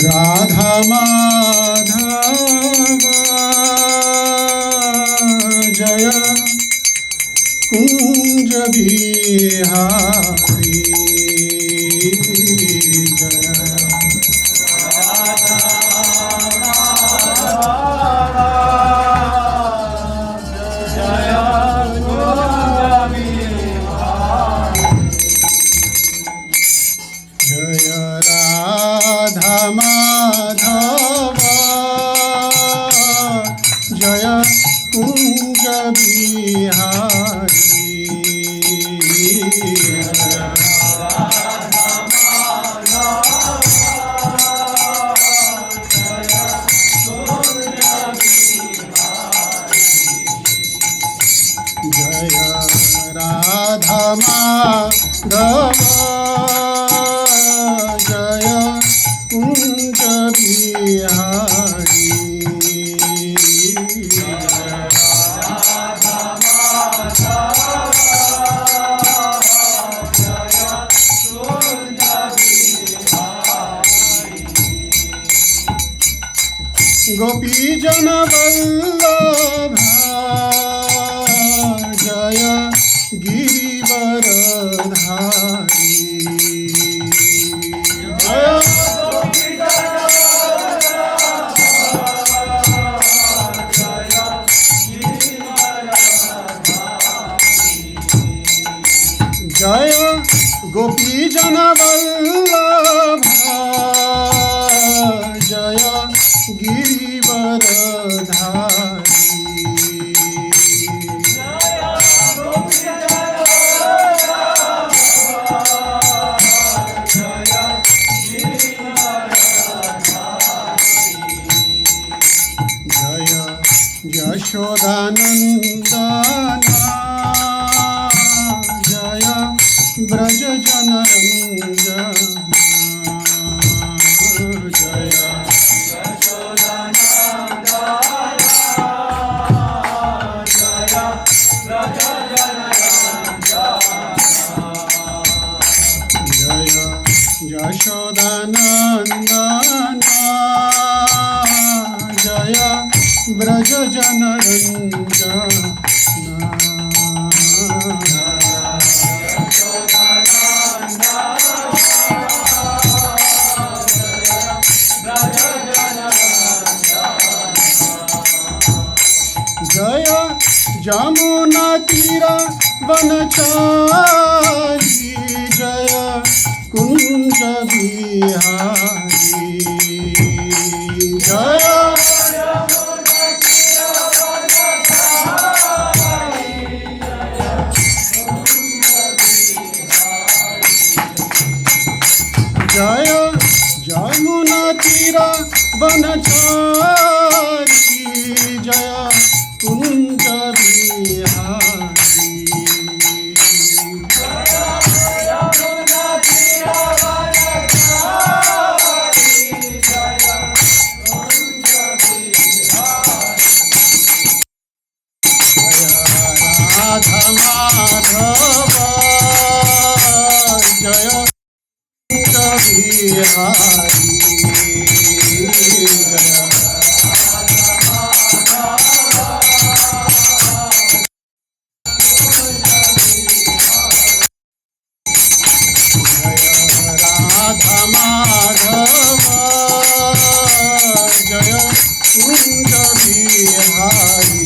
राधा माधव जय कुंज बिहारी माधव जय कुंज बिहारी जय राधा माधव जय कुंज बिहारी गोपी जन वल्लभ जय गिरिवरधारी जय गोपी जन वल्लभ जय गिरिवरधारी जय यशोदानंदना जय ब्रज जनरंजना जय यशोदानंदना जय ब्रज जनरंजना जय जमुना तीरा वनचारी जय कुंज बिहारी जय जय जमुना तीरा वनचारी जय कुंज बिहारी राधा माधव जय कुंज बिहारी राधा माधव जय कुंज बिहारी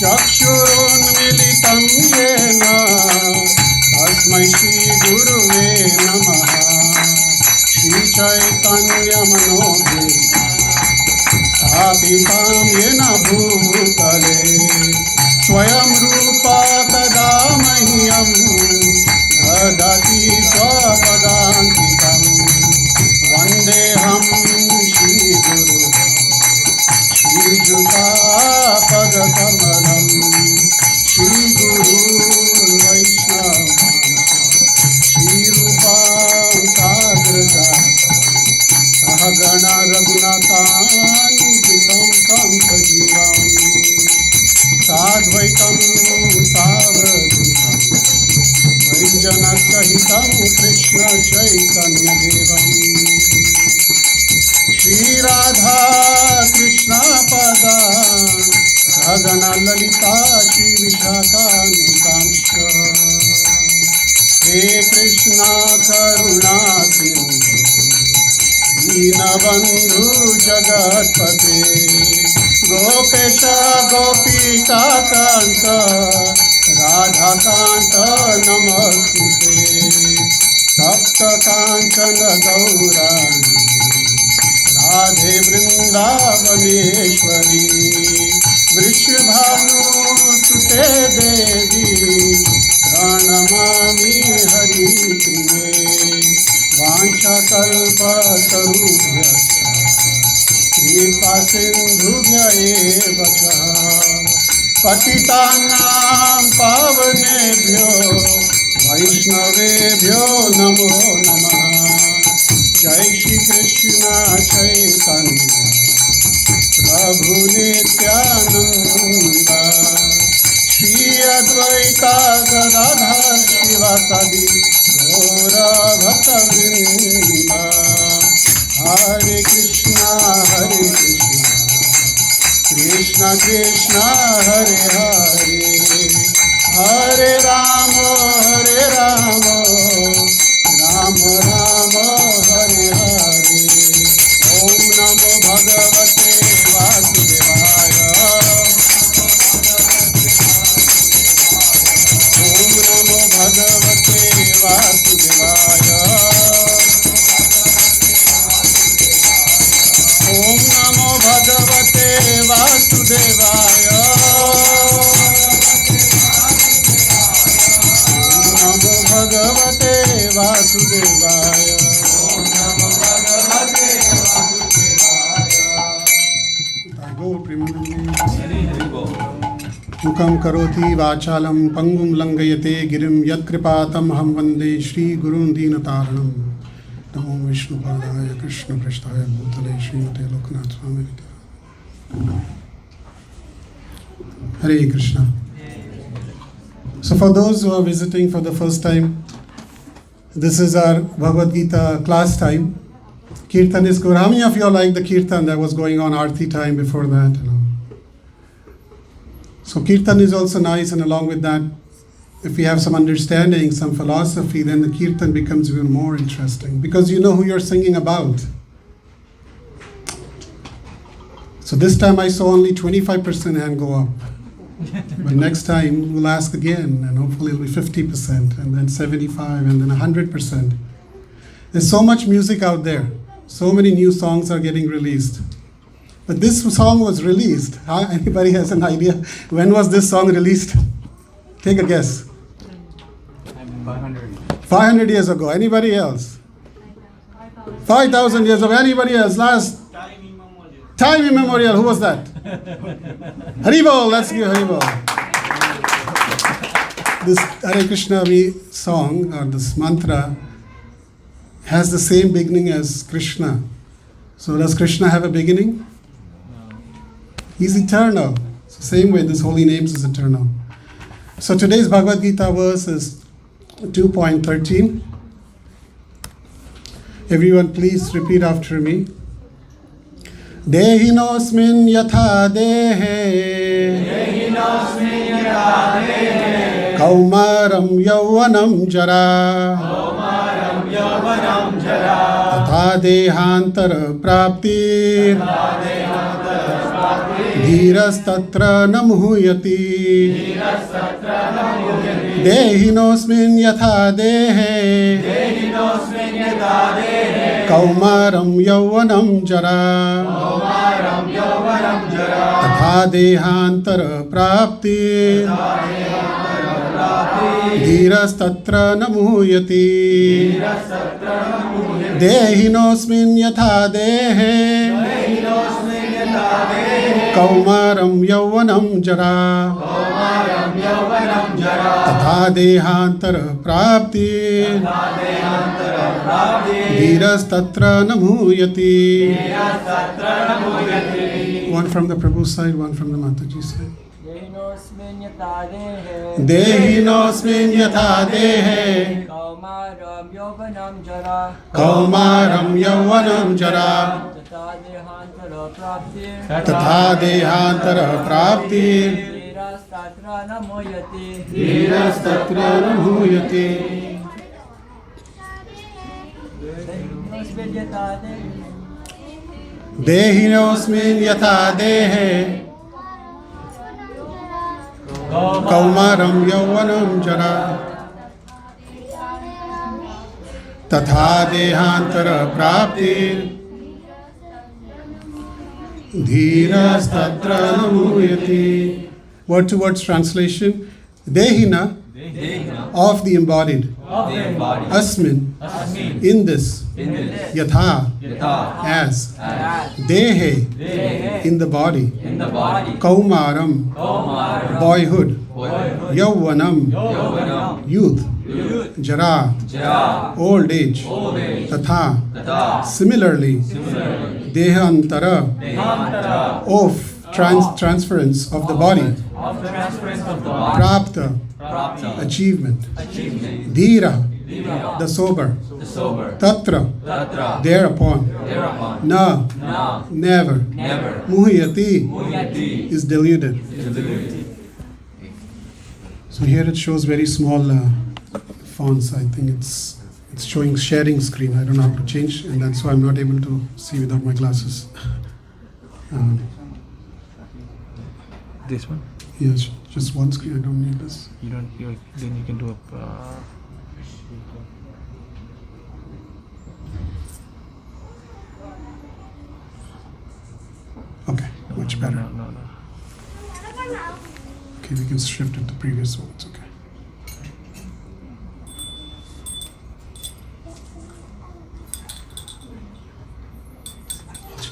चक्षुरुन्मिलितं येन तस्मै श्रीगुरुवे नमः। श्रीचैतन्यमनोभीष्टां येन भूतले स्वयं रूपा तदा मह्यं ददाति स्वपदान्तिकं। वन्देऽहं श्रीगुरुं श्रीयुतापदकमलं श्रीगुरून् वैष्णवांश्च श्रीरूपां साग्रजातं सहगण रघुनाथान्वितं तं सजीवं साद्वैतं सावधूतं परिजनसहितं कृष्ण चैतन्यदेवम् श्रीराधा कृष्ण पदान् सहगण ललिता श्रीविशाखान्वितांश्च। हे कृष्णा करुणा सिन्धु दीनबन्धु जगत्पते गोपेश गोपिका कान्त राधाकान्त नमस्तुते। तप्त काञ्चन गौराङ्गी राधे वृन्दावनेश्वरी वृषभानुसुते देवी प्रणमामि हरिप्रिये। वाञ्छाकल्पतरुभ्यश्च कृपा सिन्धुभ्य एव च पतितानां पावनेभ्यो वैष्णवेभ्यो नमो नमः। जय श्री कृष्ण चैतन्य प्रभु नित्यानंद श्री अद्वैता गदाधर शिवासादि गौर भक्तवृंद। हरे कृष्णा कृष्ण कृष्ण हरे हरे, हरे राम राम राम हरे हरे। ओम नमो भगवते वासुदेवाय, ओम नमो भगवते वासुदेवाय, ओम नमो भगवते वासुदेवाय, ओम नमो भगवते वासुदेवाय, ओम नमो भगवते वासुदेवाय। मुखं करोति वाचालं पंगुं लंघयते गिरिं यत्कृपातमहं वन्दे श्रीगुरुं दीनतारिणं। नमो विष्णुपादाय कृष्णपृष्ठाय भूतले श्रीमते लोकनाथ स्वामी। Hare Krishna. So for those who are visiting for the first time, this is our Bhagavad-Gita class time. Kirtan is good. How many of you like the Kirtan that was going on Aarti time before that? So Kirtan is also nice, and along with that, if we have some understanding, some philosophy, then the Kirtan becomes even more interesting because you know who you're singing about. So this time I saw only 25% hand go up. But next time we'll ask again, and hopefully it'll be 50%, and then 75%, and then 100%. There's so much music out there. So many new songs are getting released. But this song was released. Anybody has an idea? When was this song released? Take a guess. 500 years ago. Anybody else? 5,000 years ago. Anybody else? Last time immemorial. Who was that? Haribol. Let's give Haribol. This Hare Krishna song, or this mantra, has the same beginning as Krishna. So does Krishna have a beginning? He's eternal. So same way this holy names is eternal. So today's Bhagavad Gita verse is 2.13. Everyone please repeat after me. Dehinosmin yatha dehe Kaumaram yauvanam jara Tatha dehantara prapti Dhirastatra namuhyati Dehinosmin yatha dehe Kaumaram yauvanam jara Tatha dehantara prapti Dhirastatra namuhyati Dehinosmin yatha dehe Kaumaram yauvanam jara Tatha dehantara prapti Dhirastatra namuhyati. One from the Prabhu's side, one from the Mataji's side. Dehinosmin yatha dehe Kaumaram yauvanam jara Tatha dehantara prapti Dhirastatra namuhyati. Dehinosmin yatha dehe Kaumaram yauvanam jara Tatha dehantara prapti Dhirastatra namuhyati. Word to word translation. Dehina, of the embodied. Asmin, in this. Yatha, as, Dehe, in the body, Kaumaram, boyhood, Yauvanam, youth, Jara, old age, Tatha, similarly, Dehantara, of transference of the body, Prapta, achievement, Dhira, the sober, Tatra, thereupon, Na, never, Muhyati, is deluded. So here it shows very small fonts. I think it's showing sharing screen. I don't know how to change, and that's why I'm not able to see without my glasses. This one? Yes, just one screen. I don't need this. Then you can do a. Okay, much better. No. Okay, we can shift it to previous ones. Okay.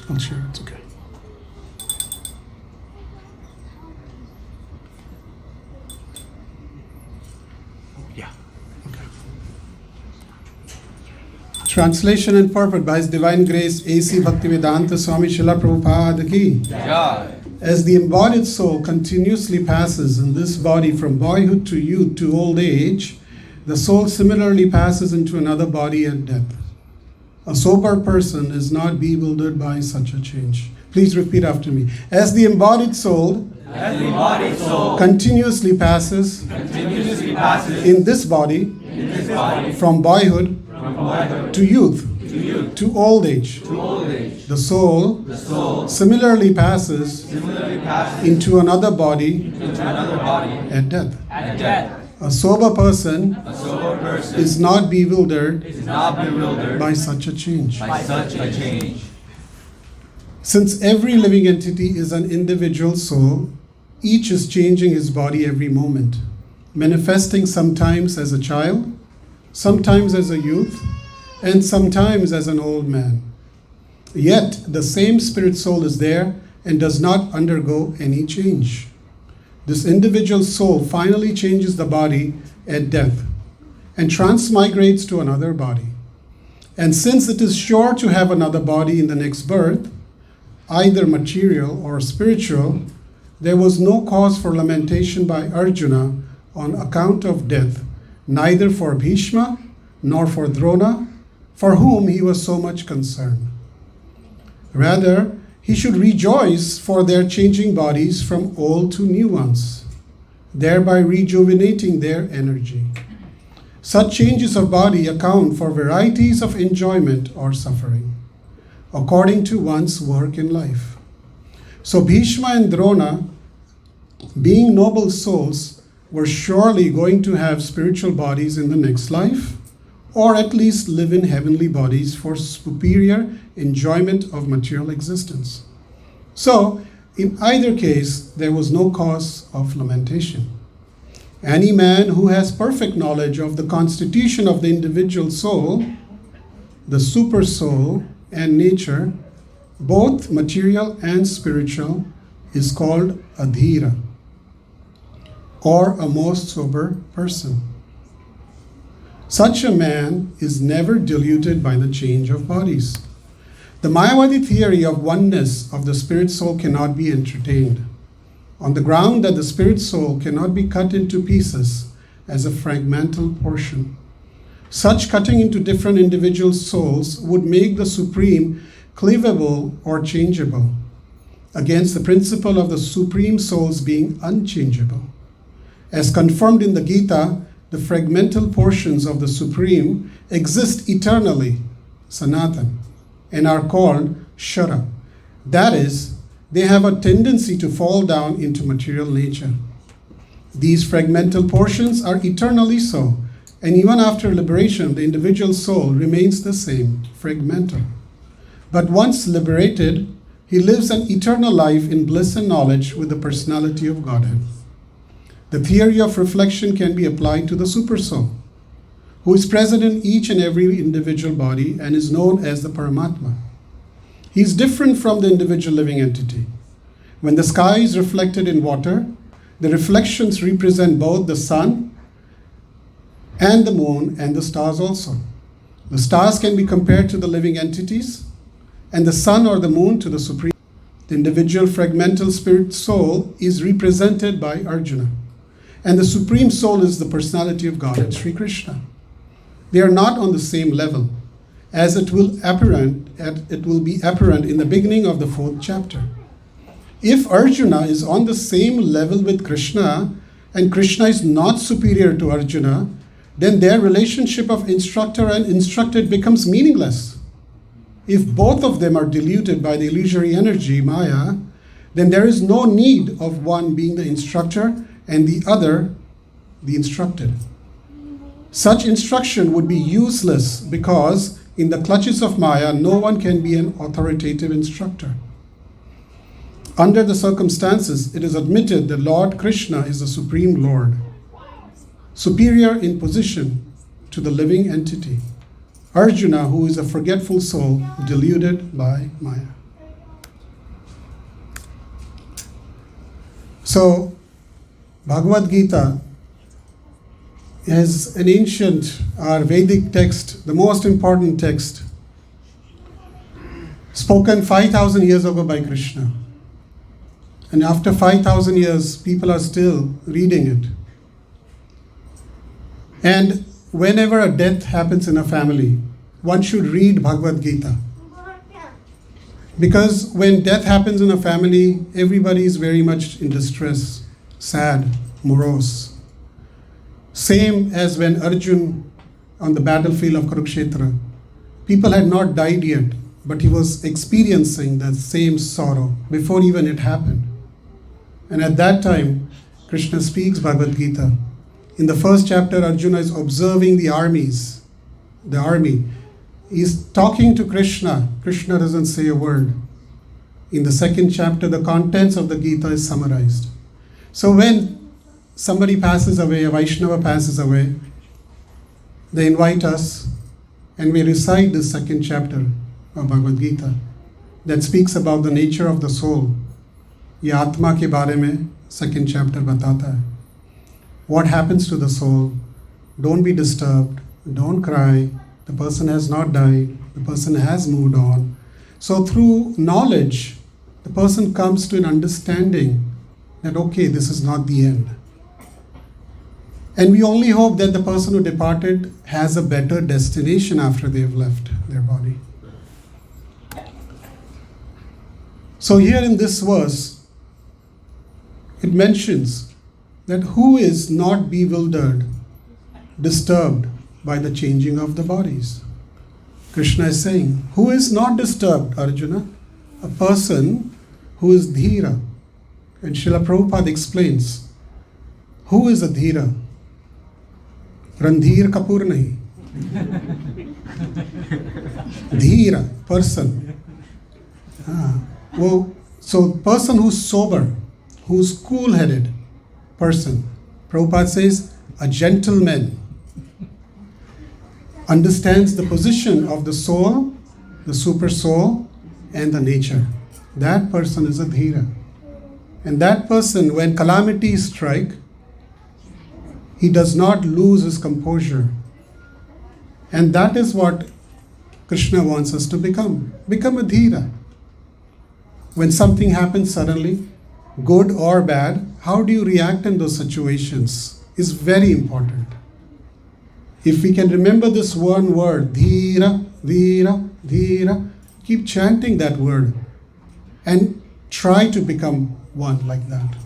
I'll share. It's okay. Yeah. Okay. Translation and purport by His Divine Grace A.C. Bhaktivedanta Swami Srila Prabhupada Ki. As the embodied soul continuously passes in this body from boyhood to youth to old age, the soul similarly passes into another body at death. A sober person is not bewildered by such a change. Please repeat after me. As the embodied soul continuously passes in this body from boyhood to youth to old age, the soul similarly passes into another body at death. A sober person is not bewildered by such a change. Since every living entity is an individual soul, each is changing his body every moment, manifesting sometimes as a child, sometimes as a youth, and sometimes as an old man. Yet the same spirit soul is there and does not undergo any change. This individual soul finally changes the body at death and transmigrates to another body. And since it is sure to have another body in the next birth, either material or spiritual, there was no cause for lamentation by Arjuna on account of death, neither for Bhishma nor for Drona, for whom he was so much concerned. Rather, he should rejoice for their changing bodies from old to new ones, thereby rejuvenating their energy. Such changes of body account for varieties of enjoyment or suffering, according to one's work in life. So Bhishma and Drona, being noble souls, were surely going to have spiritual bodies in the next life, or at least live in heavenly bodies for superior enjoyment of material existence. So, in either case, there was no cause of lamentation. Any man who has perfect knowledge of the constitution of the individual soul, the super soul, and nature, both material and spiritual, is called a dhira, or a most sober person. Such a man is never deluded by the change of bodies. The Mayavadi theory of oneness of the spirit soul cannot be entertained, on the ground that the spirit soul cannot be cut into pieces as a fragmental portion. Such cutting into different individual souls would make the supreme cleavable or changeable, against the principle of the supreme souls being unchangeable. As confirmed in the Gita, the fragmental portions of the Supreme exist eternally, Sanatan, and are called Shara. That is, they have a tendency to fall down into material nature. These fragmental portions are eternally so, and even after liberation, the individual soul remains the same, fragmental. But once liberated, he lives an eternal life in bliss and knowledge with the personality of Godhead. The theory of reflection can be applied to the super soul. who is present in each and every individual body and is known as the Paramatma. He is different from the individual living entity. When the sky is reflected in water, the reflections represent both the sun and the moon and the stars also. The stars can be compared to the living entities, and the sun or the moon to the supreme. The individual fragmental spirit soul is represented by Arjuna, and the supreme soul is the personality of Godhead, Sri Krishna. They are not on the same level, as it will be apparent in the beginning of the 4th chapter. If Arjuna is on the same level with Krishna, and Krishna is not superior to Arjuna, then their relationship of instructor and instructed becomes meaningless. If both of them are deluded by the illusory energy, Maya, then there is no need of one being the instructor and the other the instructed. Such instruction would be useless because in the clutches of Maya, no one can be an authoritative instructor. Under the circumstances, it is admitted that Lord Krishna is the Supreme Lord, superior in position to the living entity. Arjuna, who is a forgetful soul, deluded by Maya. So, Bhagavad-Gita is an ancient Vedic text, the most important text, spoken 5,000 years ago by Krishna. And after 5,000 years, people are still reading it. And whenever a death happens in a family, one should read Bhagavad-Gita. Because when death happens in a family, everybody is very much in distress, sad, morose. Same as when Arjun on the battlefield of Kurukshetra, people had not died yet, but he was experiencing that same sorrow before even it happened. And at that time, Krishna speaks Bhagavad-Gita. In the 1st chapter, Arjuna is observing the army. He's talking to Krishna. Krishna doesn't say a word. In the 2nd chapter, the contents of the Gita is summarized. So when somebody passes away, a Vaishnava passes away, they invite us and we recite the 2nd chapter of Bhagavad-Gita that speaks about the nature of the soul. ये आत्मा के बारे में 2nd chapter बताता है. What happens to the soul? Don't be disturbed. Don't cry. The person has not died. The person has moved on. So through knowledge, the person comes to an understanding that, okay, this is not the end. And we only hope that the person who departed has a better destination after they have left their body. So here in this verse, it mentions that who is not bewildered, disturbed by the changing of the bodies. Krishna is saying, who is not disturbed, Arjuna? A person who is dhira. And Srila Prabhupada explains, who is a dhira? Randhir Kapoor nahi. Dhira, person. So person who's sober, who's cool-headed person. Prabhupada says, a gentleman understands the position of the soul, the super soul, and the nature. That person is a dhira. And that person, when calamities strike, he does not lose his composure. And that is what Krishna wants us to become. Become a dhira. When something happens suddenly, good or bad, how do you react in those situations is very important. If we can remember this one word, dhira, dhira, dhira, keep chanting that word and try to become one like that.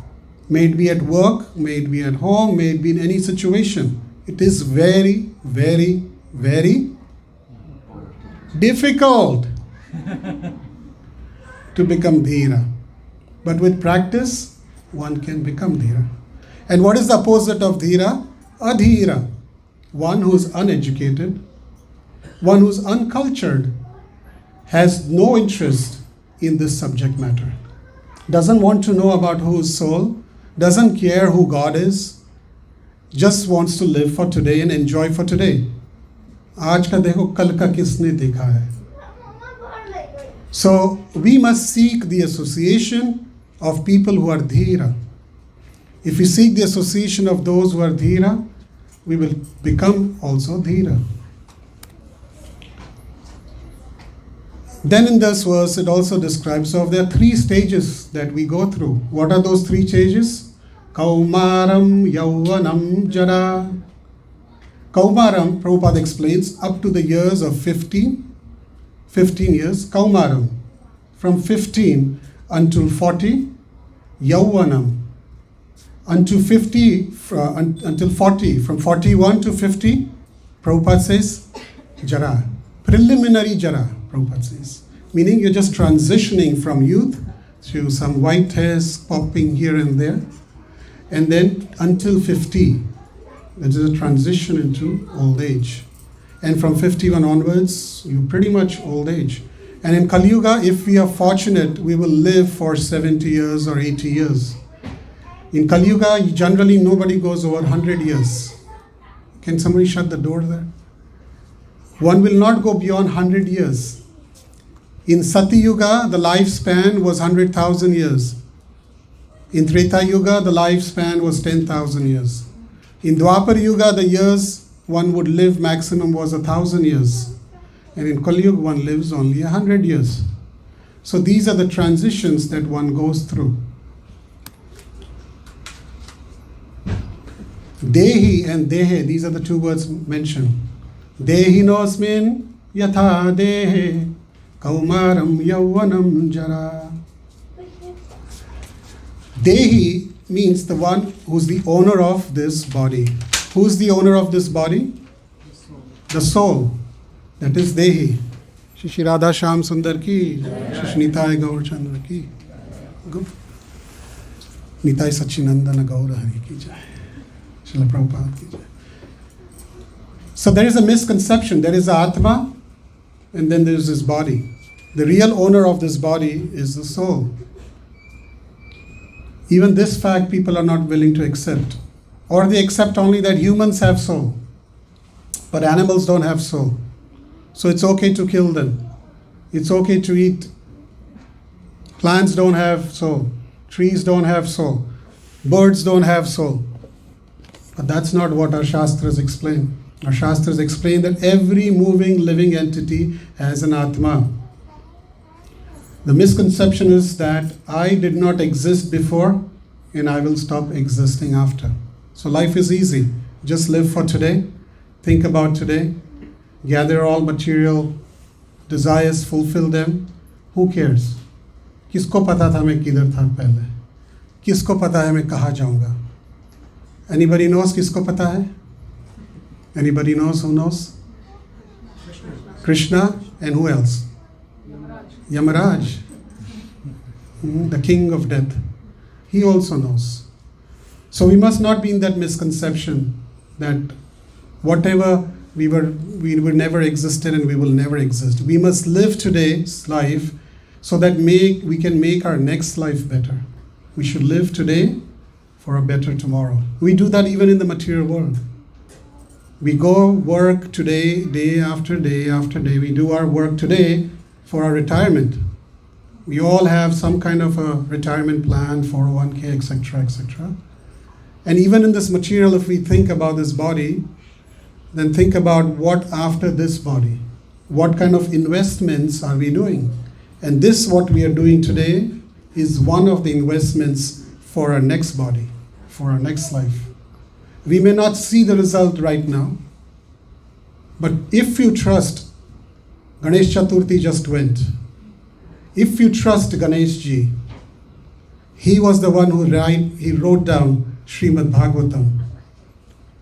May it be at work, may it be at home, may it be in any situation. It is very, very, very difficult to become dhira. But with practice, one can become dhira. And what is the opposite of dhira? Adhira. One who is uneducated, one who is uncultured, has no interest in this subject matter. Doesn't want to know about whose soul, doesn't care who God is, just wants to live for today and enjoy for today. आज का देखो, कल का किसने देखा है? So we must seek the association of people who are dhira. If we seek the association of those who are dhira, we will become also dhira. Then in this verse it also describes, so there are 3 stages that we go through. What are those 3 stages? Kaumaram, Yauvanam, Jara. Kaumaram, Prabhupada explains, up to the years of 15 years, Kaumaram. From 15 until 40, Yauvanam. Until 40, from 41 to 50, Prabhupada says, Jara. Preliminary Jara, Prabhupada says. Meaning you're just transitioning from youth to some white hairs popping here and there. And then until 50, that is a transition into old age. And from 51 onwards, you're pretty much old age. And in Kali Yuga, if we are fortunate, we will live for 70 years or 80 years. In Kali Yuga, generally nobody goes over 100 years. Can somebody shut the door there? One will not go beyond 100 years. In Sati Yuga, the lifespan was 100,000 years. In Treta Yuga, the lifespan was 10,000 years. In Dwapar Yuga, the years one would live maximum was 1,000 years. And in Kali Yuga, one lives only 100 years. So these are the transitions that one goes through. Dehi and Dehe, these are the 2 words mentioned. Dehinosmin yatha dehe kaumaram yauvanam jara. Dehi means the one who's the owner of this body. Who's the owner of this body? The soul. That is Dehi. Shri Radha Shyam Sundar ki, Shri Nitai Gaur Chandra ki. Nitai Sachinandana Gaur Hari ki jai. Srila Prabhupada ki jai. So there is a misconception. There is Atma and then there is this body. The real owner of this body is the soul. Even this fact people are not willing to accept. Or they accept only that humans have soul. But animals don't have soul. So it's okay to kill them. It's okay to eat. Plants don't have soul. Trees don't have soul. Birds don't have soul. But that's not what our Shastras explain. Our Shastras explain that every moving, living entity has an Atma. The misconception is that I did not exist before and I will stop existing after. So life is easy. Just live for today. Think about today. Gather all material desires, fulfill them. Who cares? किसको पता था मैं किधर था पहले? किसको पता है मैं कहाँ जाऊँगा? Anybody knows किसको पता है? Anybody knows who knows? Krishna and who else? Yamaraj, the king of death. He also knows. So we must not be in that misconception that whatever we were never existed and we will never exist. We must live today's life so that we can make our next life better. We should live today for a better tomorrow. We do that even in the material world. We go work today, day after day after day. We do our work today for our retirement. We all have some kind of a retirement plan, 401k, etc., etc. And even in this material, if we think about this body, then think about what after this body. What kind of investments are we doing? And this, what we are doing today, is one of the investments for our next body, for our next life. We may not see the result right now, but if you trust, Ganesh Chaturthi just went. If you trust Ganesh Ji, he was the one he wrote down Srimad Bhagavatam.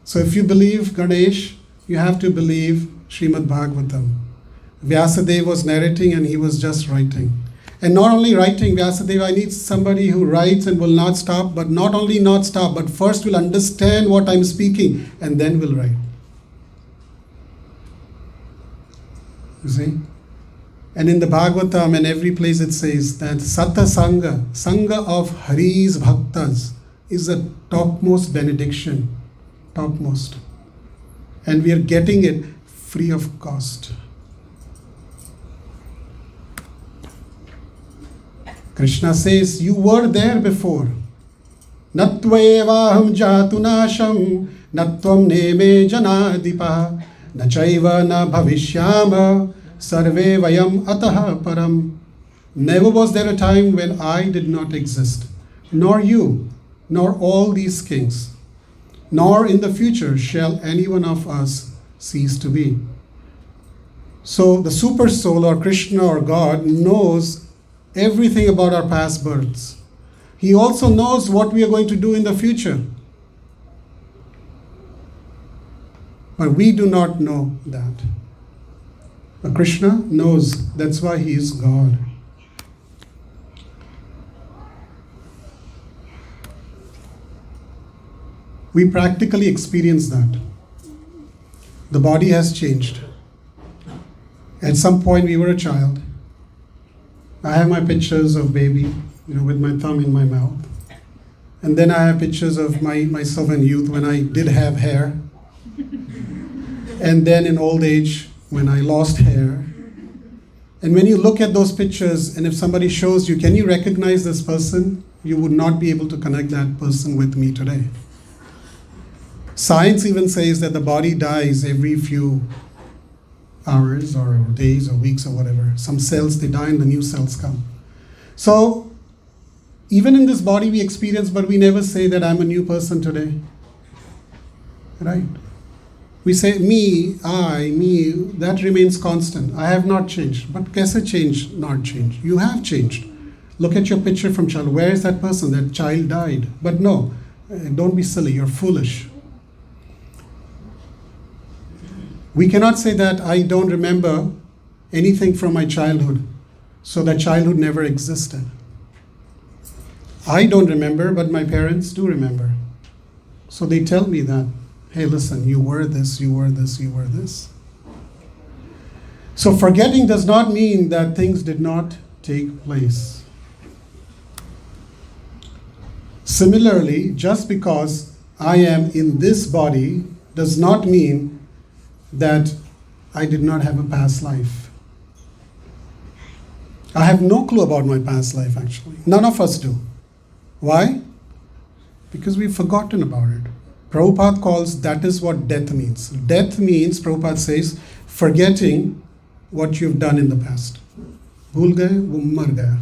So if you believe Ganesh, you have to believe Srimad Bhagavatam. Vyasadeva was narrating and he was just writing. And not only writing, Vyasadeva, I need somebody who writes and will not stop, but not only not stop, but first will understand what I'm speaking and then will write. You see? And in the Bhagavatam and every place it says that Sata Sangha, Sangha of Hari's Bhaktas, is the topmost benediction. Topmost. And we are getting it free of cost. Krishna says, you were there before. Natvayevaham jatunasham natvam neme janadipa nachaiva na bhavishyama sarve vayam ataha param. Never was there a time when I did not exist, nor you, nor all these kings, nor in the future shall any one of us cease to be. So the super soul or Krishna or God knows everything about our past births. He also knows what we are going to do in the future. But we do not know that. But Krishna knows. That's why he is God. We practically experience that. The body has changed. At some point we were a child. I have my pictures of baby, with my thumb in my mouth. And then I have pictures of myself in youth when I did have hair. And then in old age when I lost hair. And when you look at those pictures, and if somebody shows you, can you recognize this person? You would not be able to connect that person with me today. Science even says that the body dies every few hours or days or weeks or whatever. Some cells, they die and the new cells come. So even in this body we experience, but we never say that I'm a new person today. Right? We say me, I, me, that remains constant. I have not changed. But kaise change, not change? You have changed. Look at your picture from childhood. Where is that person? That child died. But no, don't be silly, you're foolish. We cannot say that I don't remember anything from my childhood, so that childhood never existed. I don't remember, but my parents do remember. So they tell me that, hey, listen, you were this, you were this, you were this. So forgetting does not mean that things did not take place. Similarly, just because I am in this body does not mean that I did not have a past life. I have no clue about my past life, actually. None of us do. Why? Because we've forgotten about it. Prabhupada calls that is what death means. Death means, Prabhupada says, forgetting what you've done in the past. Bhul gaye, wo mar gaya.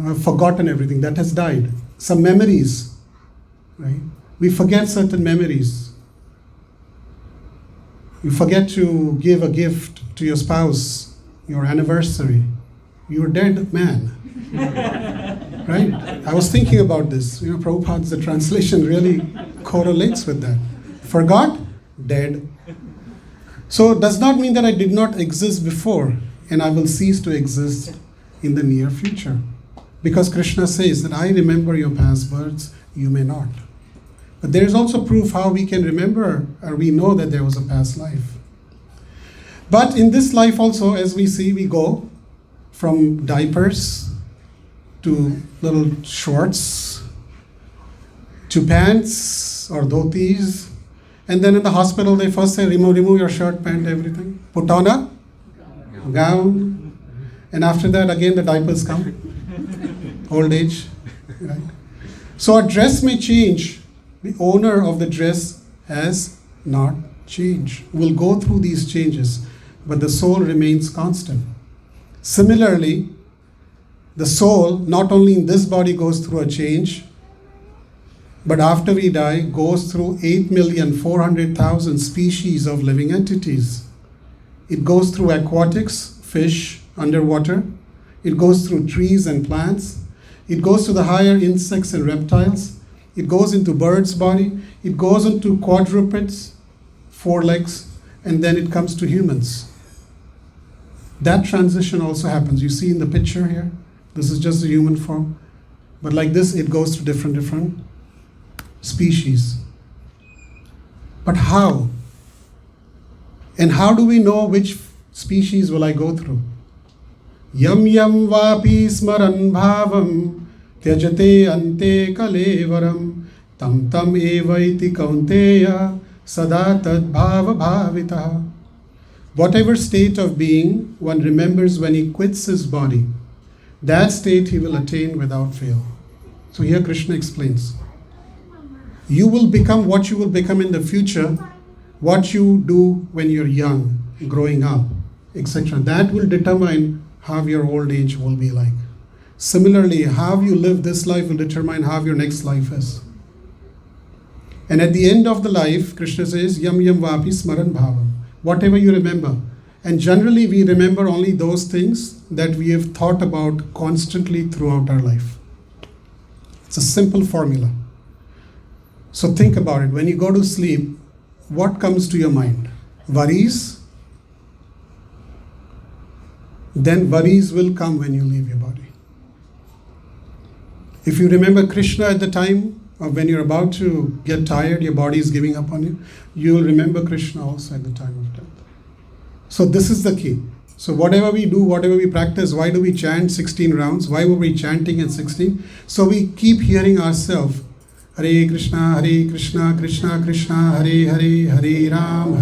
I've forgotten everything. That has died. Some memories, right? We forget certain memories. You forget to give a gift to your spouse, your anniversary. You're dead man. Right? I was thinking about this. Prabhupada's the translation really correlates with that. Forgot, dead. So it does not mean that I did not exist before and I will cease to exist in the near future. Because Krishna says that I remember your past births, you may not. But there is also proof how we can remember or we know that there was a past life. But in this life also, as we see, we go from diapers to little shorts to pants or dhotis. And then in the hospital, they first say, remove your shirt, pant, everything. Put on a gown. And after that, again, the diapers come. Old age. Right? So a dress may change. The owner of the dress has not changed. We'll go through these changes, but the soul remains constant. Similarly, the soul, not only in this body goes through a change, but after we die, goes through 8,400,000 species of living entities. It goes through aquatics, fish, underwater. It goes through trees and plants. It goes to the higher insects and reptiles. It goes into birds' body. It goes into quadrupeds, 4 legs, and then it comes to humans. That transition also happens. You see in the picture here, this is just the human form. But like this, it goes to different species. But how? And how do we know which species will I go through? Yam yam vapi smaran bhavam tyajate ante kalevaram tam evaiti kaunteya sada tad bhava bhavitah. Whatever state of being one remembers when he quits his body, that state he will attain without fail. So here Krishna explains. You will become what you will become in the future, what you do when you're young, growing up, etc. That will determine how your old age will be like. Similarly, how you live this life will determine how your next life is. And at the end of the life, Krishna says, Yam yam vapi smaran bhavam. Whatever you remember. And generally we remember only those things that we have thought about constantly throughout our life. It's a simple formula. So think about it. When you go to sleep, what comes to your mind? Worries? Then worries will come when you leave your body. If you remember Krishna at the time of when you're about to get tired, your body is giving up on you, you will remember Krishna also at the time of death. So this is the key. So whatever we do, whatever we practice, why do we chant 16 rounds? Why were we chanting at 16? So we keep hearing ourselves, Hare Krishna, Krishna Krishna, Hare Hare, Hare Ram,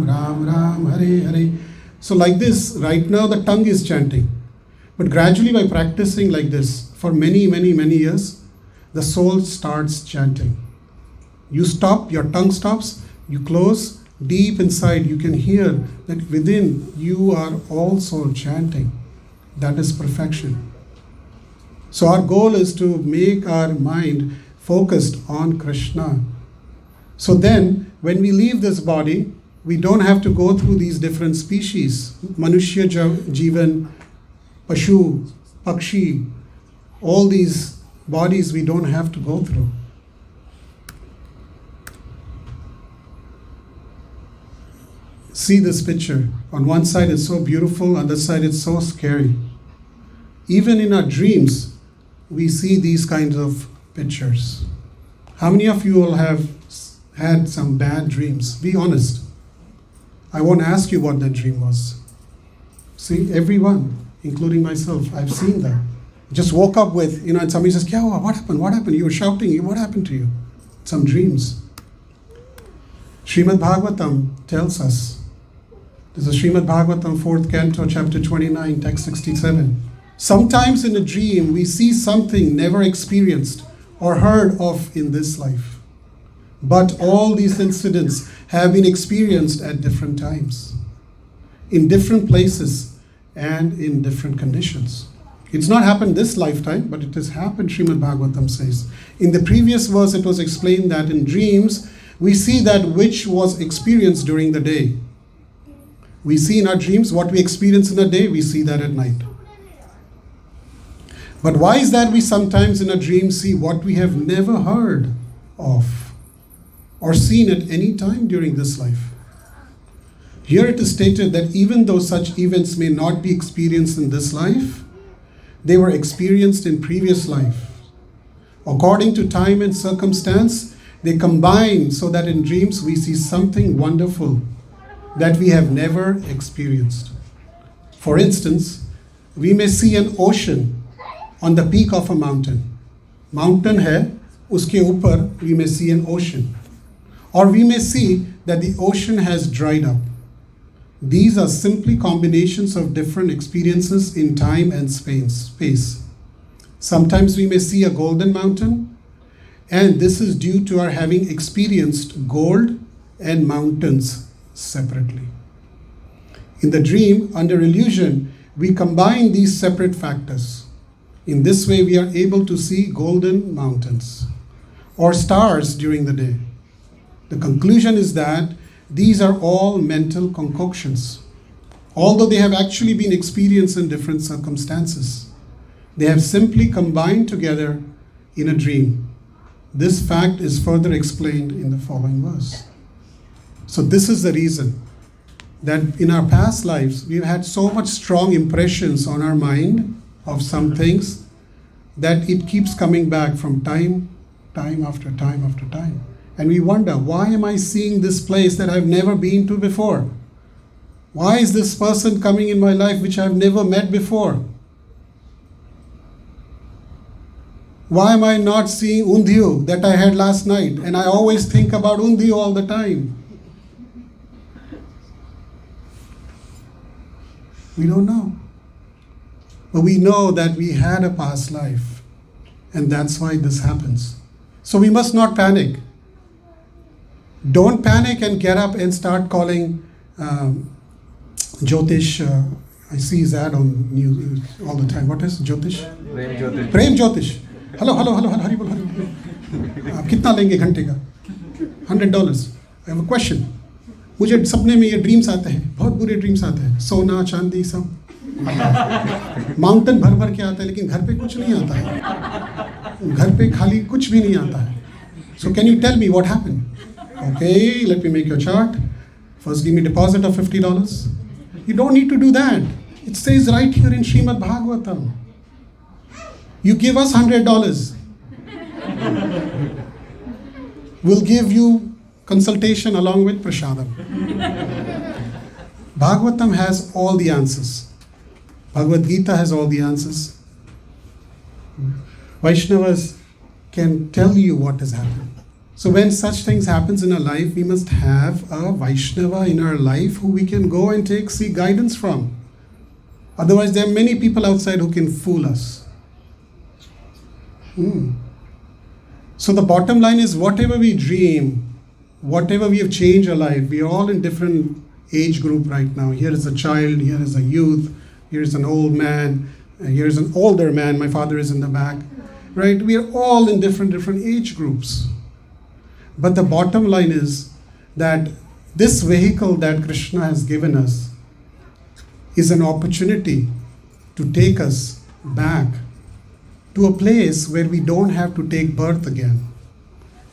Ram Ram, Hare Hare. So like this, right now the tongue is chanting. But gradually by practicing like this, for many years, the soul starts chanting. You stop, your tongue stops, you close, deep inside you can hear that within you are also chanting. That is perfection. So our goal is to make our mind focused on Krishna. So then, when we leave this body, we don't have to go through these different species. Manushya Jivan, Pashu, Pakshi, all these bodies we don't have to go through. See this picture. On one side it's so beautiful, on the other side it's so scary. Even in our dreams, we see these kinds of pictures. How many of you all have had some bad dreams? Be honest. I won't ask you what that dream was. See, everyone, including myself, I've seen that. Just woke up with, and somebody says, Kya hua? What happened? What happened? You were shouting. What happened to you? Some dreams. Srimad Bhagavatam tells us, this is Srimad Bhagavatam, 4th canto, chapter 29, text 67. Sometimes in a dream, we see something never experienced or heard of in this life. But all these incidents have been experienced at different times, in different places, and in different conditions. It's not happened this lifetime, but it has happened, Srimad Bhagavatam says. In the previous verse, it was explained that in dreams, we see that which was experienced during the day. We see in our dreams what we experience in the day, we see that at night. But why is that we sometimes in a dream see what we have never heard of or seen at any time during this life? Here it is stated that even though such events may not be experienced in this life, they were experienced in previous life. According to time and circumstance, they combine so that in dreams we see something wonderful that we have never experienced. For instance, we may see an ocean on the peak of a mountain. Mountain hai, uske upar we may see an ocean. Or we may see that the ocean has dried up. These are simply combinations of different experiences in time and space. Sometimes we may see a golden mountain, and this is due to our having experienced gold and mountains separately. In the dream, under illusion, we combine these separate factors. In this way, we are able to see golden mountains or stars during the day. The conclusion is that these are all mental concoctions. Although they have actually been experienced in different circumstances, they have simply combined together in a dream. This fact is further explained in the following verse. So this is the reason that in our past lives, we've had so much strong impressions on our mind of some things that it keeps coming back from time after time. And we wonder, why am I seeing this place that I've never been to before? Why is this person coming in my life which I've never met before? Why am I not seeing Undhiyo that I had last night? And I always think about Undhiyo all the time. We don't know. But we know that we had a past life, and that's why this happens. So we must not panic. Don't panic and get up and start calling Jyotish. I see his ad on news all the time. What is Jyotish? Prem Jyotish. Hello, Hari bol, Hari bol. आप कितना लेंगे घंटे का? $100. I have a question. मुझे सपने में ये dreams आते हैं, बहुत बुरे ड्रीम्स आते हैं, सोना चांदी सब, माउंटेन भर भर के आता है, लेकिन घर पे कुछ नहीं आता है, घर पे खाली कुछ भी नहीं आता है. So can you tell me what happened? Okay, let me make your chart. First give me deposit of $50. You don't need to do that. It says right here in Srimad Bhagavatam. You give us $100. We'll give you consultation along with prasadam. Bhagavatam has all the answers. Bhagavad-Gita has all the answers. Vaishnavas can tell you what has happened. So when such things happens in our life, we must have a Vaishnava in our life who we can go and seek guidance from. Otherwise, there are many people outside who can fool us. So the bottom line is, whatever we dream, whatever we have changed our life, we are all in different age group right now. Here is a child, here is a youth, here is an old man, here is an older man, my father is in the back. Right? We are all in different age groups. But the bottom line is that this vehicle that Krishna has given us is an opportunity to take us back to a place where we don't have to take birth again.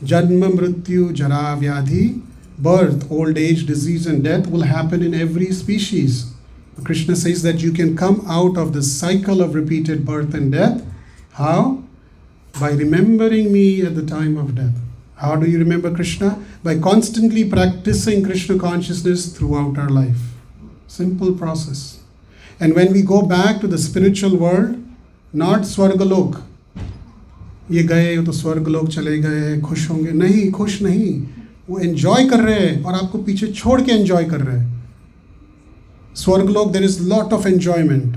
Janma, Mrityu, Jara, Vyadhi, birth, old age, disease and death will happen in every species. Krishna says that you can come out of the cycle of repeated birth and death. How? By remembering me at the time of death. How do you remember Krishna? By constantly practicing Krishna consciousness throughout our life. Simple process. And when we go back to the spiritual world, not Swargalok. ये गए तो स्वर्गलोक चले गए, खुश होंगे. नहीं, खुश नहीं. वो एंजॉय कर रहे हैं और आपको पीछे छोड़ के एंजॉय कर रहे हैं. Swargalok, there is lot of enjoyment.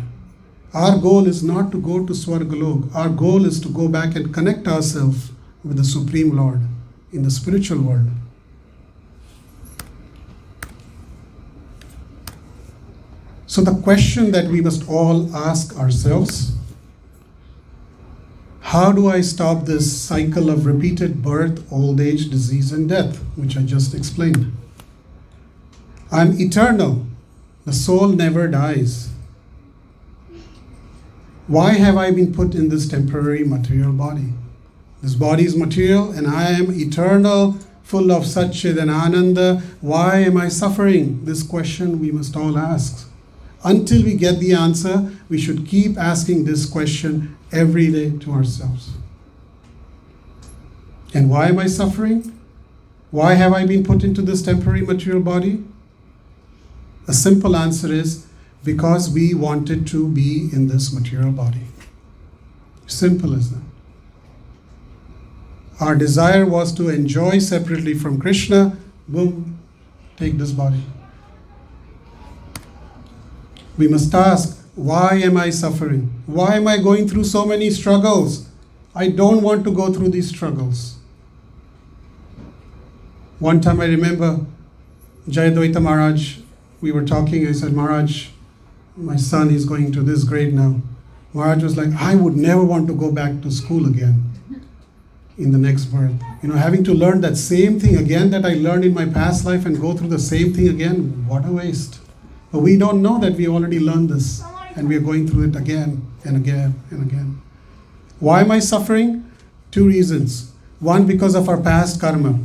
Our goal is not to go to Swargalok. Our goal is to go back and connect ourselves with the Supreme Lord in the spiritual world. So the question that we must all ask ourselves, how do I stop this cycle of repeated birth, old age, disease and death, which I just explained? I'm eternal. The soul never dies. Why have I been put in this temporary material body? This body is material and I am eternal, full of Satchid and Ananda. Why am I suffering? This question we must all ask. Until we get the answer, we should keep asking this question every day to ourselves. And why am I suffering? Why have I been put into this temporary material body? A simple answer is because we wanted to be in this material body. Simple as that. Our desire was to enjoy separately from Krishna. Boom, take this body. We must ask, why am I suffering? Why am I going through so many struggles? I don't want to go through these struggles. One time I remember Jayadvaita Maharaj, we were talking, I said, Maharaj, my son is going to this grade now. Maharaj was like, I would never want to go back to school again in the next birth. Having to learn that same thing again that I learned in my past life and go through the same thing again, what a waste. But we don't know that we already learned this and we are going through it again and again and again. Why am I suffering? 2 reasons. One, because of our past karma,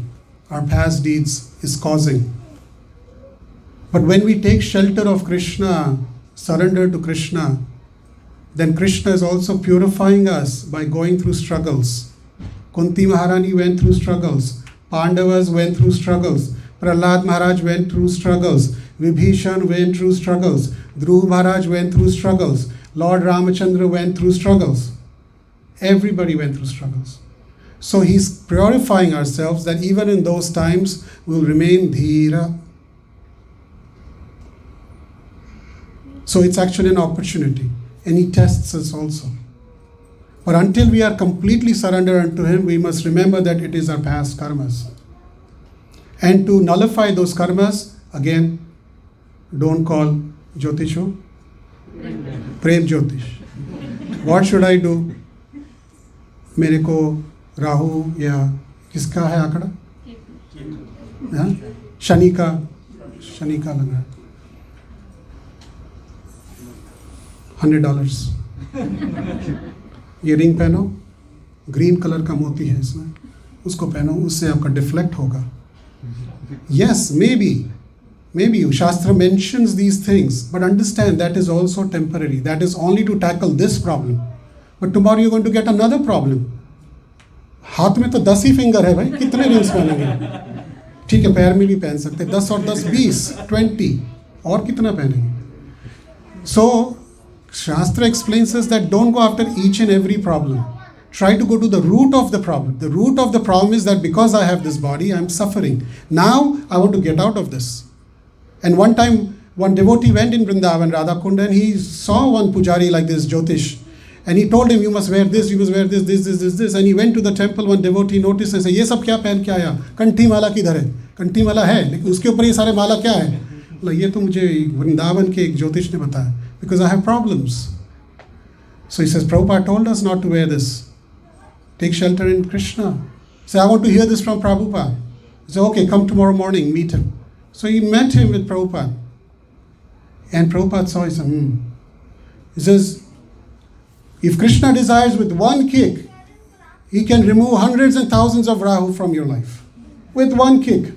our past deeds is causing. But when we take shelter of Krishna, surrender to Krishna, then Krishna is also purifying us by going through struggles. Kunti Maharani went through struggles. Pandavas went through struggles. Prahlad Maharaj went through struggles. Vibhishan went through struggles. Dhruv Maharaj went through struggles. Lord Ramachandra went through struggles. Everybody went through struggles. So he's purifying ourselves that even in those times we'll remain dhira. So it's actually an opportunity. And He tests us also. But until we are completely surrendered unto Him, we must remember that it is our past karmas. And to nullify those karmas, again, don't call Jyotishu, Prem Jyotish. What should I do? मेरे को राहु या किसका है आंकड़ा? शनि का लग रहा है $100. ये रिंग पहनो, ग्रीन कलर का मोती है इसमें, उसको पहनो, उससे आपका डिफ्लेक्ट होगा. Yes, maybe Shastra mentions these things, but understand that is also temporary. That is only to tackle this problem. But tomorrow you're going to get another problem. हाथ में तो 10 ही फिंगर है भाई, कितने रिंग्स पहनेंगे? ठीक है, पैर में भी पहन सकते, 10 और 10 20 20, और कितना पहनेंगे? So Shastra explains us that don't go after each and every problem. Try to go to the root of the problem. The root of the problem is that because I have this body, I'm suffering. Now I want to get out of this. And one time, one devotee went in Vrindavan, Radha Kunda, and he saw one pujari like this, Jyotish. And he told him, you must wear this, you must wear this. And he went to the temple, one devotee noticed and said, ये सब क्या पहन के आया? कंठी माला किधर है? कंठी माला है, लेकिन उसके ऊपर ये सारे माला क्या है? बोला, ये तो मुझे वृंदावन के एक ज्योतिष ने बताया. Because I have problems. So he says, Prabhupada told us not to wear this. Take shelter in Krishna. Say, I want to hear this from Prabhupada. He said, okay, come tomorrow morning, meet him. So he met him with Prabhupada. And Prabhupada saw, he said, He says, if Krishna desires with one kick, He can remove hundreds and thousands of Rahu from your life. With one kick.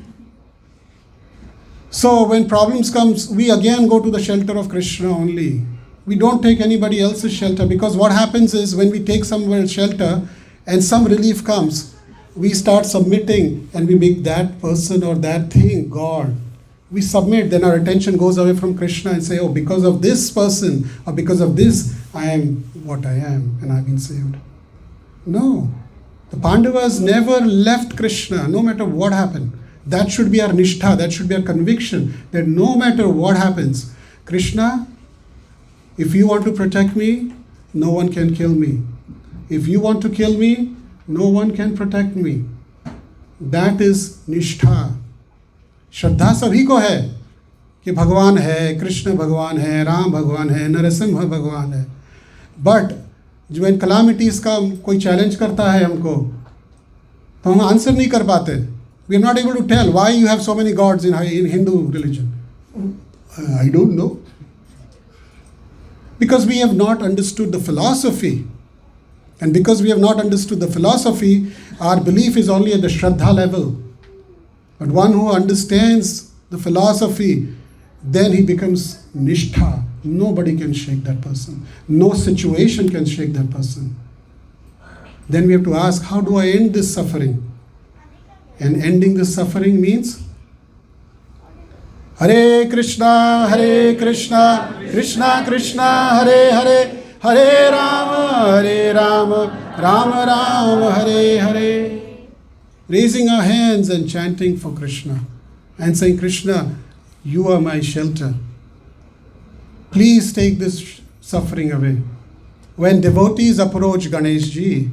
So when problems comes, we again go to the shelter of Krishna only. We don't take anybody else's shelter, because what happens is when we take somewhere shelter and some relief comes, we start submitting and we make that person or that thing God. We submit, then our attention goes away from Krishna and say, oh, because of this person or because of this, I am what I am and I've been saved. No. The Pandavas never left Krishna, no matter what happened. That should be our nishtha, that should be our conviction, that no matter what happens, Krishna, if you want to protect me, no one can kill me. If you want to kill me, no one can protect me. That is nishtha. श्रद्धा सभी को है कि भगवान है, कृष्ण भगवान है, राम भगवान है, नरसिंह भगवान है. बट जो इन कैलामिटीज का कोई चैलेंज करता है हमको, तो हम आंसर नहीं कर पाते. We are not able to tell why you have so many gods in Hindu religion. I don't know. Because we have not understood the philosophy. And because we have not understood the philosophy, our belief is only at the Shraddha level. But one who understands the philosophy, then he becomes Nishtha. Nobody can shake that person. No situation can shake that person. Then we have to ask, how do I end this suffering? And ending this suffering means Hare Krishna, Krishna Krishna, Hare Hare, Hare Rama, Rama Rama, Hare Hare. Raising our hands and chanting for Krishna and saying, Krishna, you are my shelter. Please take this suffering away. When devotees approach Ganesh Ji,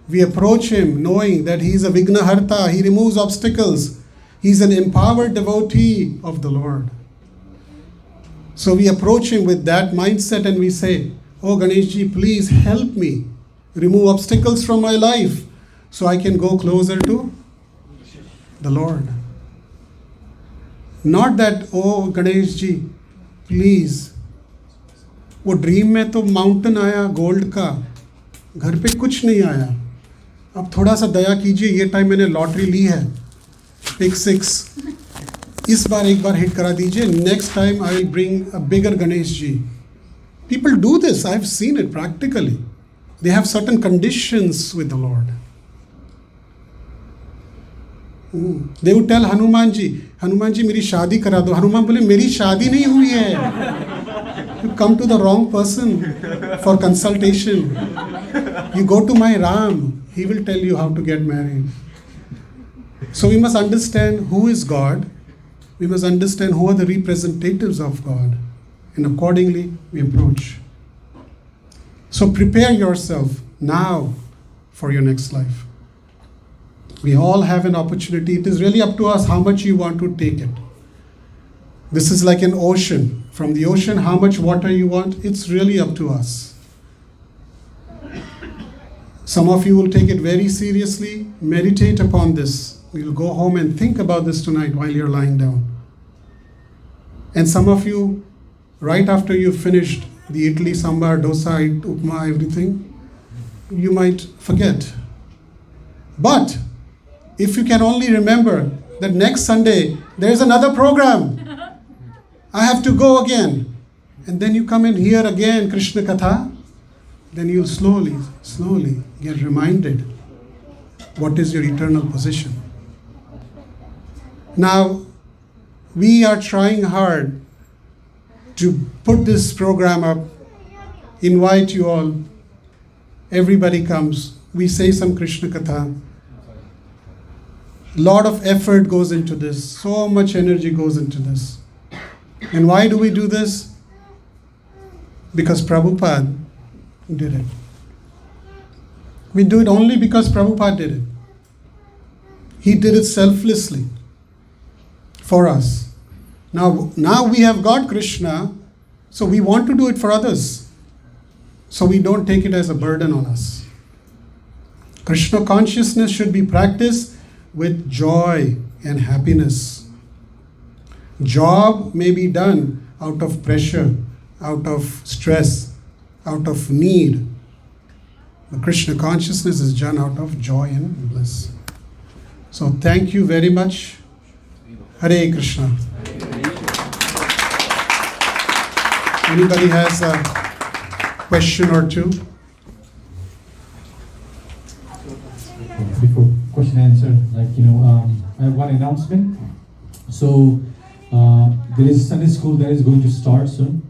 we approach him knowing that he is a Vignaharta, he removes obstacles. He is an empowered devotee of the Lord. So we approach him with that mindset and we say, oh Ganesh Ji, please help me remove obstacles from my life so I can go closer to the Lord. Not that, oh Ganesh Ji, please, वो dream में तो mountain आया gold का, घर पे कुछ नहीं आया, अब थोड़ा सा दया कीजिए, ये टाइम मैंने लॉटरी ली है, पिक 6, इस बार एक बार हिट करा दीजिए, next time I will bring a bigger Ganesh ji. People do this, I have seen it practically. They have certain conditions with the Lord. They would tell Hanuman ji, मेरी शादी करा दो. हनुमान बोले, मेरी शादी नहीं हुई है. You come to the wrong person for consultation. You go to my Ram, he will tell you how to get married. So we must understand who is God. We must understand who are the representatives of God. and accordingly we approach. So prepare yourself now for your next life. We all have an opportunity. It is really up to us how much you want to take it. This is like an ocean. From the ocean, how much water you want, it's really up to us. Some of you will take it very seriously. Meditate upon this. You'll go home and think about this tonight while you're lying down. And some of you, right after you've finished the idli, sambar, dosa, upma, everything, you might forget. But if you can only remember that next Sunday there's another program, I have to go again, and then you come and hear again Krishna Katha, then you'll slowly get reminded what is your eternal position. Now, we are trying hard to put this program up, invite you all, everybody comes, we say some Krishna Katha. Lot of effort goes into this, so much energy goes into this. And why do we do this? Because Prabhupada did it. We do it only because Prabhupada did it. He did it selflessly for us. Now we have got Krishna, so we want to do it for others. So we don't take it as a burden on us. Krishna consciousness should be practiced with joy and happiness. Job may be done out of pressure, out of stress, out of need. But Krishna consciousness is done out of joy and bliss. So thank you very much. Hare Krishna. Anybody has a question or two? Before question and answer, I have one announcement. So there is a Sunday school that is going to start soon,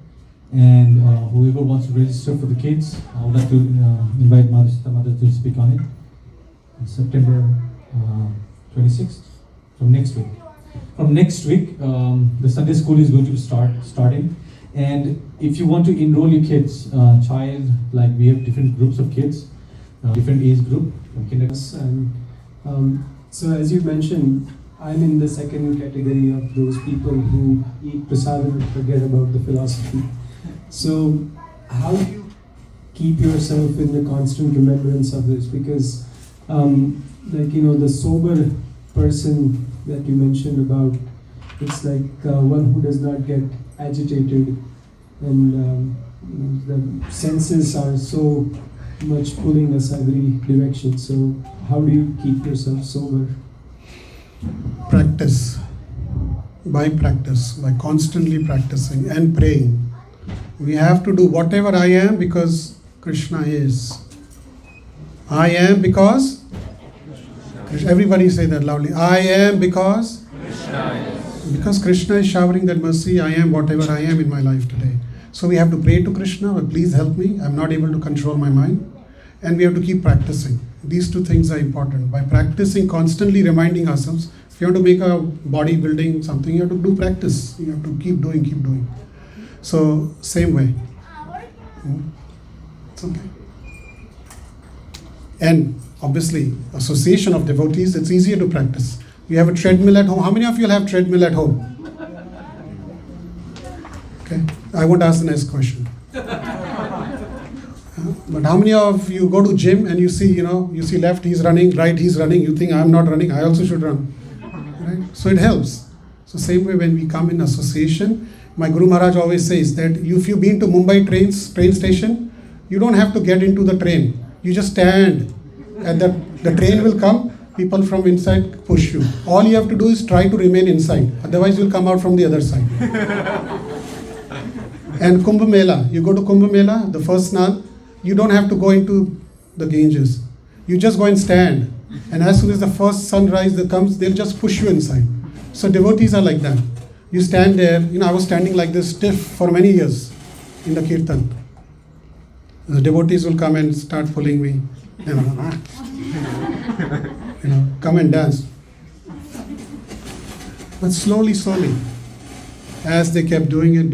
and whoever wants to register for the kids, I would like to invite Mother to speak on it. September 26th, from next week. From next week, the Sunday school is going to be starting. And if you want to enroll your kids, child, like we have different groups of kids, different age group from kindergarten. And so as you mentioned, I'm in the second category of those people who eat prasadam and forget about the philosophy. So how do you keep yourself in the constant remembrance of this? Because the sober person that you mentioned about, it's like one who does not get agitated, and the senses are so much pulling us every direction. So how do you keep yourself sober? Practice. By constantly practicing and praying. We have to do whatever I am because Krishna is. I am because everybody say that loudly. I am because Krishna is. Because Krishna is showering that mercy. I am whatever I am in my life today. So we have to pray to Krishna, please help me. I'm not able to control my mind. And we have to keep practicing. These two things are important. By practicing, constantly reminding ourselves, if you want to make a bodybuilding something, you have to do practice. You have to keep doing. So, same way. It's okay. And obviously, association of devotees, it's easier to practice. You have a treadmill at home. How many of you have treadmill at home? Okay, I won't ask the next question. But how many of you go to gym and you see left he's running, right he's running, you think I'm not running, I also should run. Right? So it helps. So same way when we come in association, my Guru Maharaj always says that if you've been to Mumbai train station, you don't have to get into the train. You just stand and the train will come, people from inside push you. All you have to do is try to remain inside. Otherwise you'll come out from the other side. And Kumbh Mela, you go to Kumbh Mela, the first Snan, you don't have to go into the Ganges. You just go and stand. And as soon as the first sunrise that comes, they'll just push you inside. So devotees are like that. You stand there. I was standing like this stiff for many years in the Kirtan. The devotees will come and start pulling me. Come and dance. But slowly, as they kept doing it,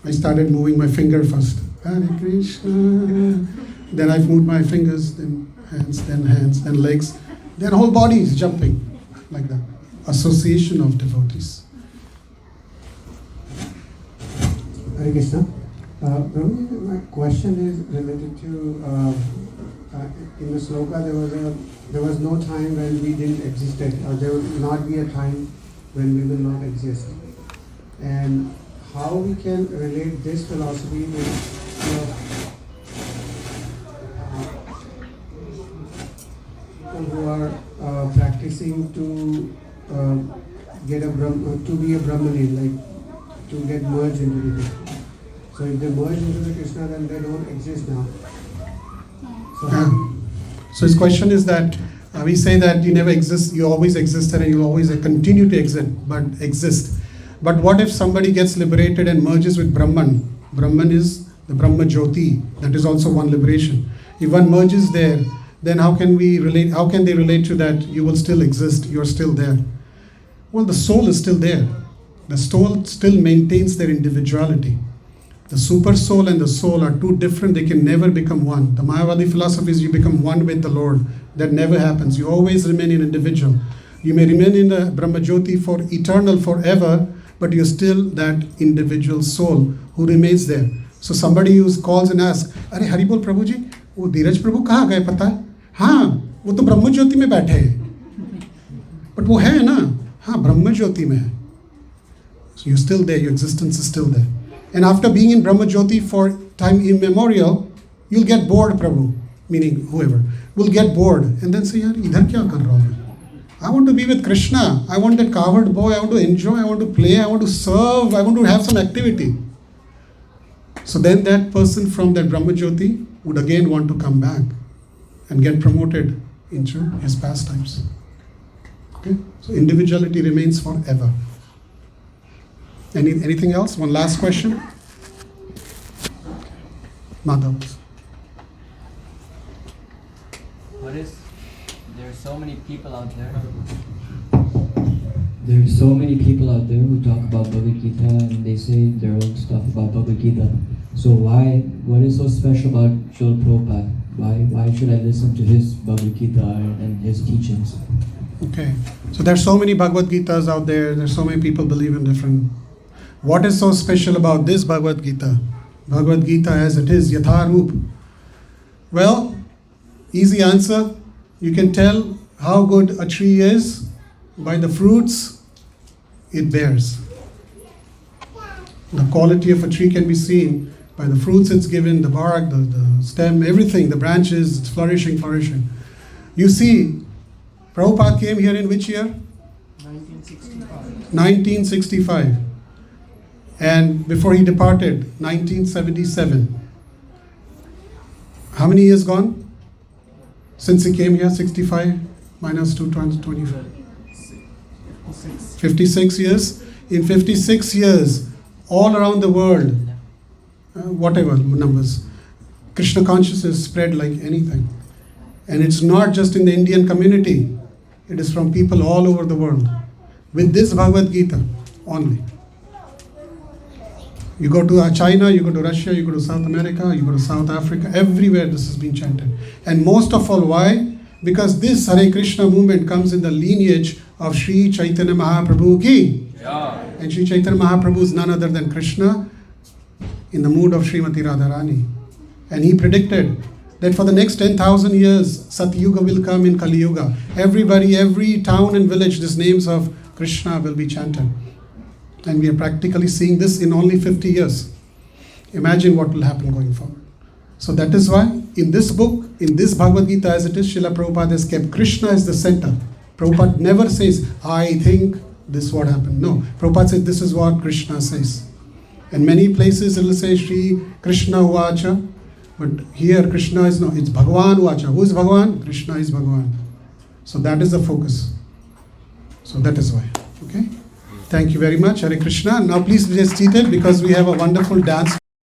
I started moving my finger first. Hare Krishna. Then I've moved my fingers, then hands, then legs. Then whole body is jumping like that. Association of devotees. Hare Krishna. Prabhuji, my question is related to in the sloka there was no time when we didn't exist, or there will not be a time when we will not exist. And how we can relate this philosophy with people who are practicing to get to be a Brahmani, like to get merged into the Krishna. So if they merge into the Krishna, then they don't exist now. So his question is that we say that you never exist, you always existed and you'll always continue to exist. But what if somebody gets liberated and merges with Brahman? Brahman is the Brahma Jyoti. That is also one liberation. If one merges there, then how can they relate to that you will still exist, you're still there? Well, the soul is still there. The soul still maintains their individuality. The super soul and the soul are two different, they can never become one. The Mayavadi philosophy is you become one with the Lord. That never happens. You always remain an individual. You may remain in the Brahma Jyoti for eternal, forever, but you're still that individual soul who remains there. So somebody who calls and asks, अरे हरि बोल प्रभु जी, वो धीरज प्रभु कहाँ गए पता है? हाँ, वो तो ब्रह्म ज्योति में बैठे हैं. But वो है ना? हाँ, ब्रह्म ज्योति में है. So you're still there, your existence is still there. And after being in Brahma Jyoti for time immemorial, you'll get bored, Prabhu, meaning whoever, will get bored and then say, yaar, idhar kya kar raha hu? I want to be with Krishna. I want that cowherd boy. I want to enjoy. I want to play. I want to serve. I want to have some activity. So then that person from that Brahma Jyoti would again want to come back and get promoted into his pastimes. Okay? So individuality remains forever. Anything else? One last question. Madhav. There are so many people out there. There are so many people out there who talk about Bhagavad-Gita and they say their own stuff about Bhagavad-Gita. So what is so special about Srila Prabhupada? Why should I listen to his Bhagavad-Gita and his teachings? Okay. So there's so many Bhagavad-Gitas out there. There's so many people believe in different. What is so special about this Bhagavad-Gita? Bhagavad-Gita as it is, Yatha Roop. Well, easy answer. You can tell how good a tree is by the fruits it bears. The quality of a tree can be seen by the fruits it's given, the bark, the stem, everything, the branches, it's flourishing. You see, Prabhupada came here in which year? 1965. And before he departed, 1977. How many years gone? Since he came here, 65 minus 225. 56 years. In 56 years, all around the world, whatever numbers, Krishna consciousness spread like anything. And it's not just in the Indian community, it is from people all over the world. With this Bhagavad Gita only. You go to China, you go to Russia, you go to South America, you go to South Africa, everywhere this has been chanted. And most of all, why? Because this Hare Krishna movement comes in the lineage of Sri Chaitanya Mahaprabhu ki. Yeah. And Sri Chaitanya Mahaprabhu is none other than Krishna in the mood of Srimati Radharani. And he predicted that for the next 10,000 years, Satyuga will come in Kali Yuga. Everybody, every town and village, these names of Krishna will be chanted. And we are practically seeing this in only 50 years. Imagine what will happen going forward. So that is why in this book, in this Bhagavad Gita as it is, Srila Prabhupada has kept Krishna as the center. Prabhupada never says, I think this is what happened. No, Prabhupada said this is what Krishna says. In many places it will say Shri Krishna Uvacha, but here Krishna is no, it's Bhagavan Uvacha. Who is Bhagavan? Krishna is Bhagavan. So that is the focus. So that is why. Okay? Thank you very much. Hare Krishna. Now please be seated because we have a wonderful dance.